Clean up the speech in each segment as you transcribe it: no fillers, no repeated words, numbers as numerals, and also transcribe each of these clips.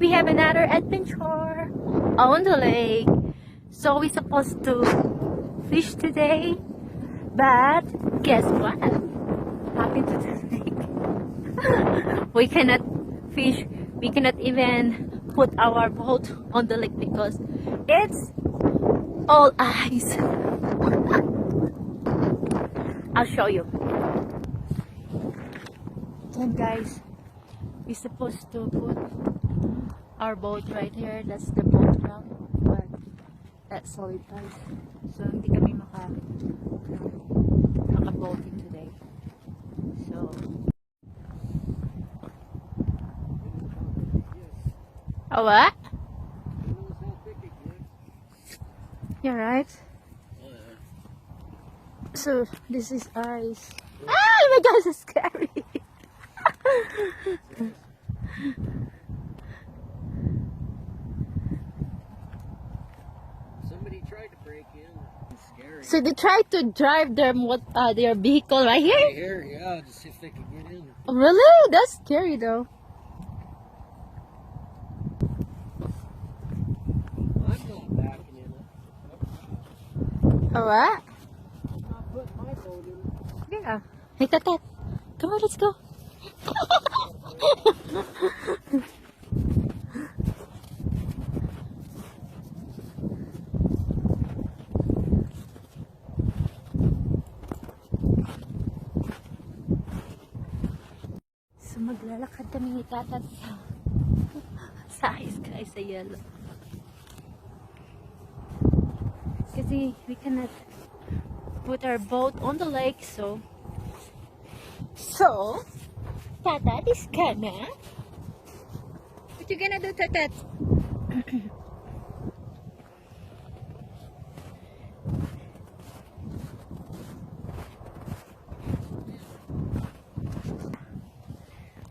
we have another adventure on the lake. So we're supposed to fish today, but guess what happened to the lake? We cannot fish. We cannot even put our boat on the lake because it's all ice. I'll show you. And guys, we're supposed to put our boat right here. That's the boat ground, but that's solid ice. So hindi kami maka-boating today. So oh, what? You're right. So this is ice. Ah, oh my God, it's scary. Somebody tried to break in. It's scary. So they tried to drive their vehicle right here? Right here, yeah, just see if they can get in. Really? That's scary though. I'm not backing in it. Alright. I'm not putting my boat in. Yeah. Hey, Tatat. Come on, let's go. So maglalakad kami ni Tatat sa ice guys, sa yellow. Kasi we cannot put our boat on the lake, so Tatat is gonna. What you gonna do, Tatat?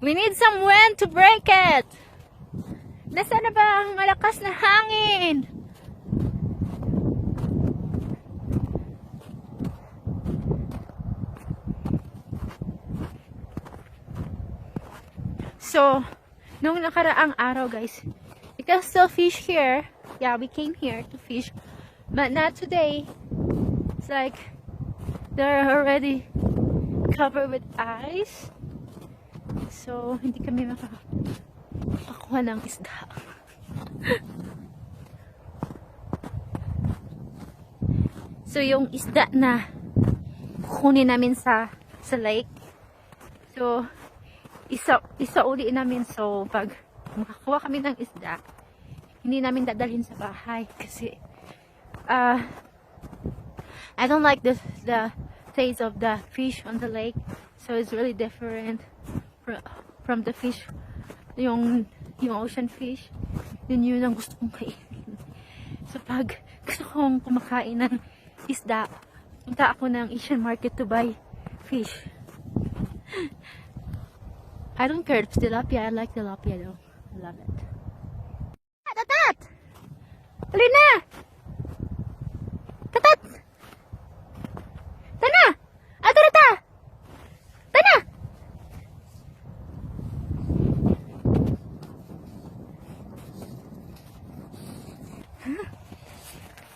We need some wind to break it. Nasaan na ba ang malakas na hangin? So, nung nakaraang araw guys, we can still fish here. Yeah, we came here to fish. But not today. It's like, they're already covered with ice. So, hindi kami makakuha ng isda. So, yung isda na kukunin namin sa lake. So, isa uli namin. So, pag makakuha kami ng isda, hindi namin dadalhin sa bahay. Kasi, I don't like the taste of the fish on the lake. So, it's really different from the fish, yung ocean fish. Yun ang gusto kong kainin. So pag gusto kong kumakain ng isda, punta ako ng Asian market to buy fish. I don't care if it's tilapia. I like tilapia though. I love it. Tatat! Alina! Tatat! Tana! Atarata! Tana!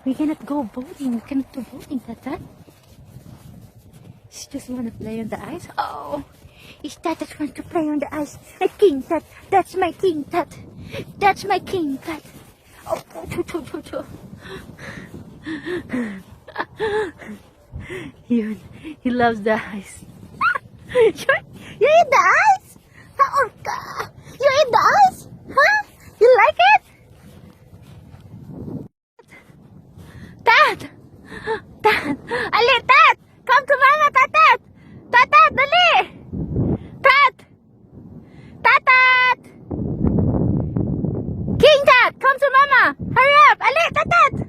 We cannot go boating. We cannot do boating, Tatat. She just want to play on the ice. Oh, is Tatat want to play on the ice? My king, Tat. That's my king, Tat. That's my king, Tat. Oh, he loves the ice. You're in the ice? You're in the ice? Huh? You like it? Tat! Tat! Ali, Tat! Come to Mama, Tatat! Tatat, dali! Tat! Tatat! King Tat, come to Mama! Hurry up! Ali, Tatat!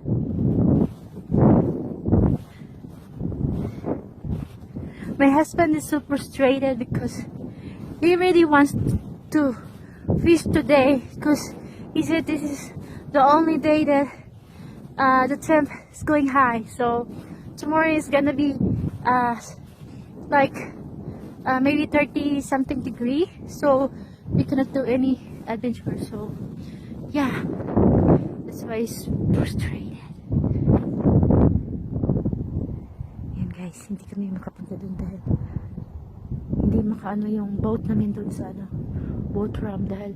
My husband is so frustrated because he really wants to fish today because he said this is the only day that the temp is going high. So tomorrow is gonna be like maybe 30 something degree. So we cannot do any adventure. So, yeah. That's why he's frustrated. Yan guys, hindi kami makapunta dun dahil hindi makaano yung boat namin dun sa ano, boat ramp dahil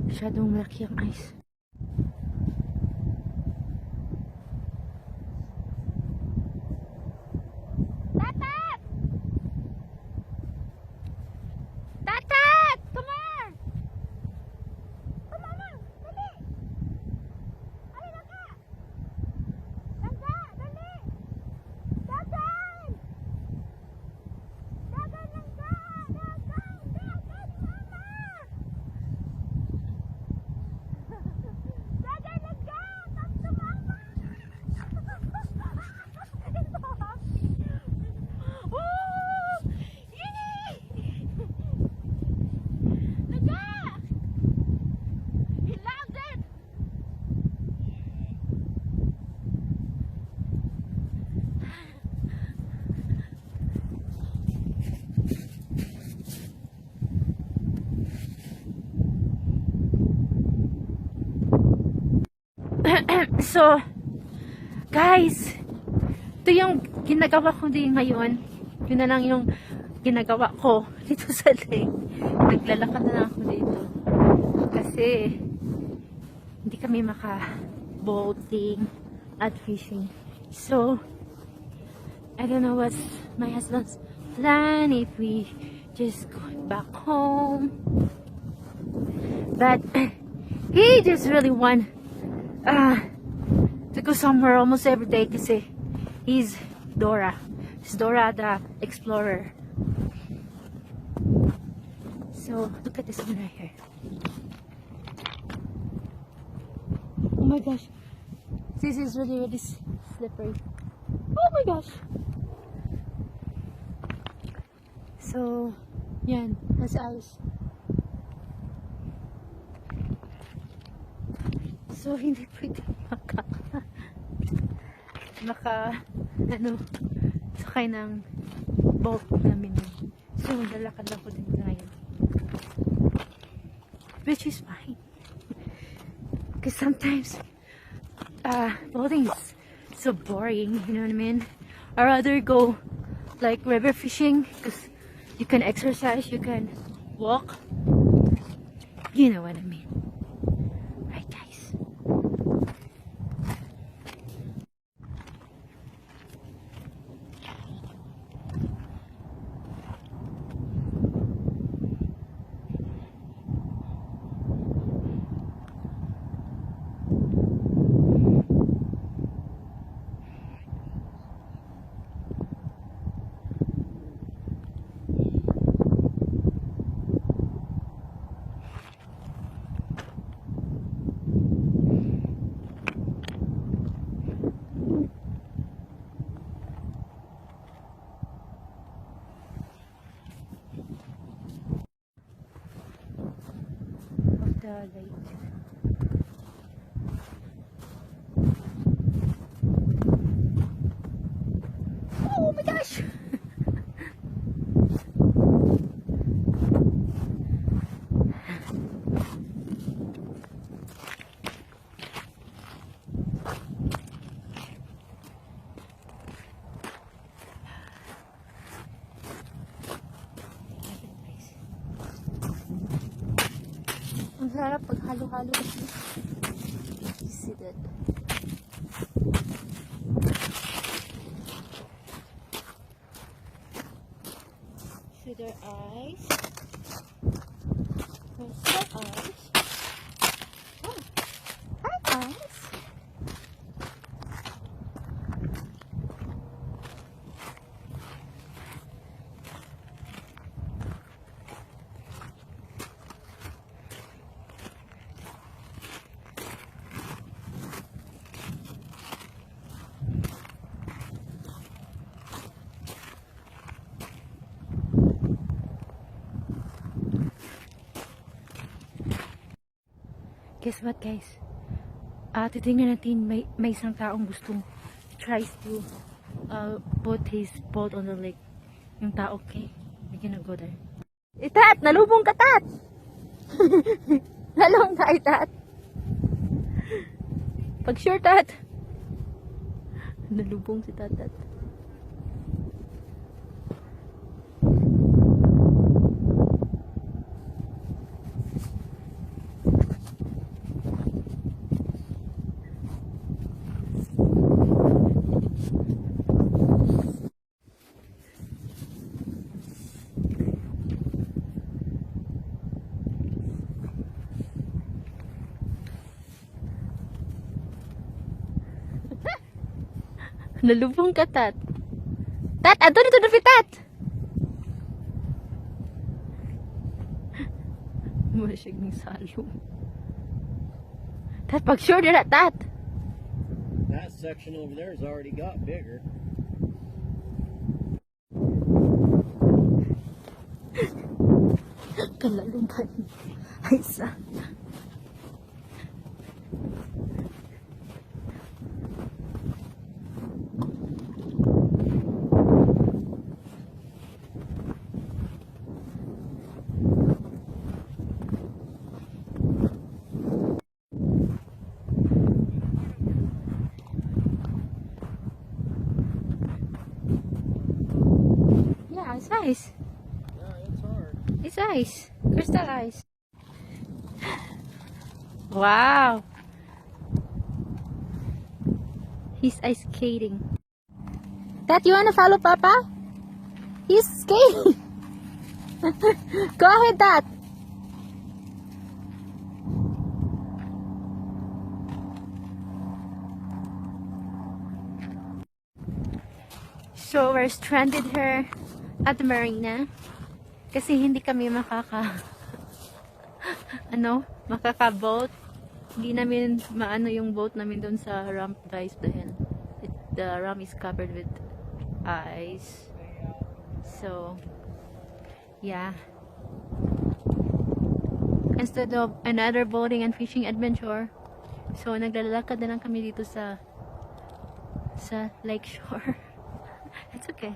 masyadong malaki ang ice. Tatat! Tatat! Come on! Come on! Dali! Ay, langga! Langga! Dali! Dagan! Dagan, langga! Dagan! Dagan, mama! Dagan, langga! Come to mama! Oh! Yay! Langga! He loved it! So, guys, ito yung ginagawa ko din ngayon. Yun na lang yung ginagawa ko dito sa lake. Naglalakad na lang ako dito. Kasi, hindi kami maka-boating at fishing. So, I don't know what's my husband's plan if we just go back home. But, he just really want to go somewhere almost every day kasi he's Dora. He's Dora the Explorer. So, look at this one right here. Oh my gosh. This is really, really slippery. Oh my gosh. So, yan. That's ice. So, hindi pwede sakay ng boat namin. So, lalakad ako din ngayon. Which is fine. Because sometimes, boating is so boring, you know what I mean? I'd rather go, like, river fishing, because you can exercise, you can walk. You know what I mean. Right, guys? The lake. Oh my gosh! Ang sarap pag halo-halo kasi. You see that? Sugar ice. Crystal ice. Oh, hi ice. Guess what, guys? Titingnan natin, may isang taong gustong tries to put his boat on the lake. Yung tao, okay? We're gonna go there. Tat! Nalubong ka, Tat! Talong tayo, Tat. Pag sure, Tat. Nalubong si Tatat. Nalubong ka, Tat. Tat, ato dito na Tat. Masyag ng salong. Tat, pag sure na, Tat. That section over there has already got bigger. Kalaluban. Ay, sa. Yeah, it's ice. Yeah, it's hard. It's ice. Crystal ice. Wow. He's ice skating. Dad, you wanna follow Papa? He's skating. Go ahead, Dad. So, we're stranded here at the marina. Kasi hindi kami makaka-boat. Hindi namin maano yung boat namin doon sa ramp, guys, dahil the ramp is covered with ice. So, yeah. Instead of another boating and fishing adventure, so naglalakad na lang kami dito sa lakeshore. It's okay.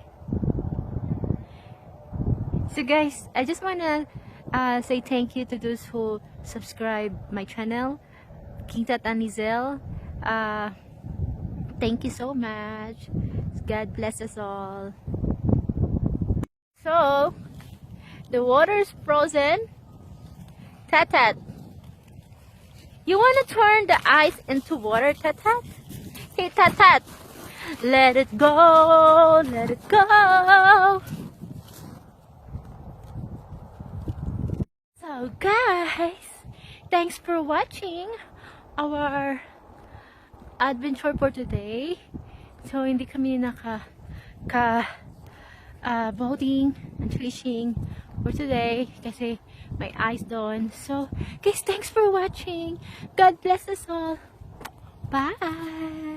So guys, I just wanna say thank you to those who subscribe my channel, King Tat and Nizel. Thank you so much. God bless us all. So, the water is frozen. Tatat, you wanna turn the ice into water, Tatat? Hey, Tatat, let it go, let it go. So guys, thanks for watching our adventure for today. So hindi kami boating and fishing for today kasi may ice doon. So guys, thanks for watching. God bless us all. Bye.